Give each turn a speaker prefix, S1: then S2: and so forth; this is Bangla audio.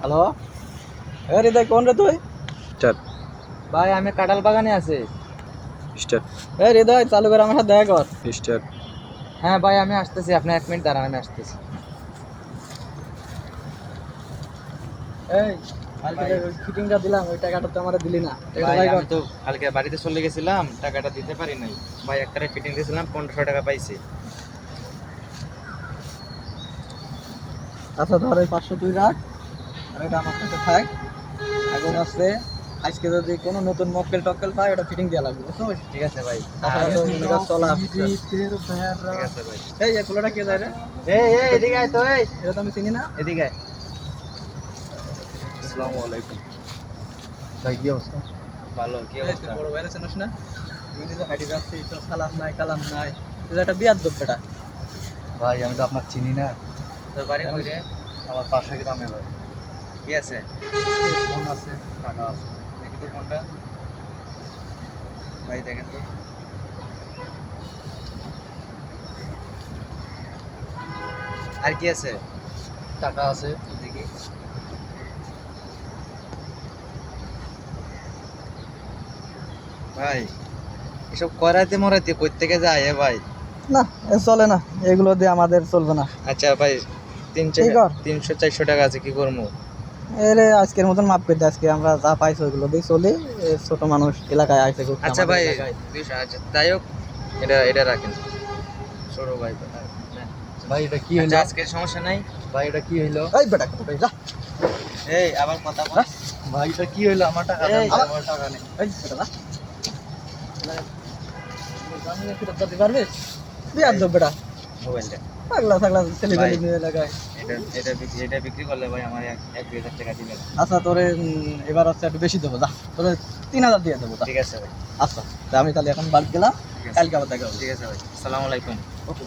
S1: হ্যালো, এ হৃদয় কোন রে তুই?
S2: স্টার্ট
S1: ভাই আমি কাঁঠাল বাগানে আছি।
S2: স্টার্ট
S1: এ হৃদয় চালু করে আমার সাথে দেখা কর।
S2: স্টার্ট
S1: হ্যাঁ ভাই আমি আসতেছি, আপনি 1 মিনিট দাঁড়ান, আমি আসতেছি। এই কালকে
S3: ভাই।
S1: যে ওই ফিটিংটা দিলাম ওই টাকাটা তো আমার দিলি না, টাকাটা
S3: ভাই
S1: ভাই
S3: আমি
S1: কর।
S3: তো কালকে বাড়িতে চলে গেছিলাম, টাকাটা দিতে পারি নাই। ভাই একটারে ফিটিং দিয়েছিলাম, 1500 টাকা পাইছি।
S1: আচ্ছা ধর ওই 500 তুই রাখ, আর এটা আমার কাছে থাক। এখন আছে আজকে যদি কোনো নতুন মক্কেল টক্কেল পাই ওটা ফিটিং দেওয়া লাগবে, বুঝছো?
S3: ঠিক আছে ভাই।
S1: তাছাড়া তো মনে কর চলা
S3: ঠিক আছে ভাই।
S1: এই যে পোলাটা কে যায় রে?
S3: এই এদিকে আয় তো, এই
S1: এটা তো আমি চিনি না।
S3: এদিকে আয়।
S2: আসসালামু আলাইকুম ভাই, কি অবস্থা?
S3: ভালো, কি
S1: এই তুই
S3: অবস্থা?
S1: বড় ভাইরা চেনস না? তুই নিজে হাঁটি যাচ্ছি তো সালাম নাই কালাম নাই, তুই তো একটা বিয়ার দোপ বেটা।
S2: ভাই আমি তো আপনার চিনি না।
S3: তোর বাড়ি কই রে?
S2: আমার পাশে গ্রামে ভাই।
S3: কি আছে?
S2: ফোন আছে, টাকা আছে।
S3: দেখি তো ফোনটা। ভাই দেখেন তো। আর কি আছে?
S2: টাকা আছে।
S3: দেখি। ভাই এসব করাইতে মরাইতে কই থেকে যায় এ ভাই?
S1: না এ চলে না, এগুলো দিয়ে আমাদের চলবে না।
S3: আচ্ছা ভাই,
S1: কি কর?
S3: 300-400 টাকা আছে, কি করবো?
S1: এরে আজকের মতন মাফ করে দে, আজকে আমরা যা পাইছি ওইগুলো দিয়ে চলি। এ ছোট মানুষ এলাকায় আইসে ঘুরতে
S3: আচ্ছা
S1: আমাদের
S3: ভাই,
S1: এলাকায়।
S3: 200, আচ্ছা যাই হোক, এটা রাখেন। ছোট ভাই তো।
S2: ভাই এটা কি
S3: আচ্ছা
S2: হইলো?
S3: আজকের সমস্যা নাই।
S2: ভাই এটা কি হইলো?
S1: এই বেটা কোথায় যা?
S3: এই আবার কথা বল।
S2: ভাই এটা কি হইলো? আমার টাকা দেন,
S3: এই,
S2: ভাই, আমার টাকা নেই।
S1: এই বেটা যা। জানিয়ে ফিরত দিতে পারবি? বিয়ার দোপ বেটা,
S3: মোবাইলটা।
S1: পাগলা থাগলা ছেলে
S3: ভাই।
S1: নিয়ে এলাকায়।
S3: এটা বিক্রি করলে ভাই আমার 1-2 হাজার টাকা দিবেন।
S1: আচ্ছা তোরে এবার হচ্ছে একটু বেশি দেবো, যা তোরে 3000 দিয়ে দেবো যা।
S3: ঠিক আছে ভাই।
S1: আচ্ছা তা আমি তাহলে এখন বাদ গেলাম,
S3: ঠিক আছে।
S1: কালকে আবার দেখা হবে।
S3: ঠিক আছে ভাই, আসসালামু আলাইকুম।
S1: ওকে।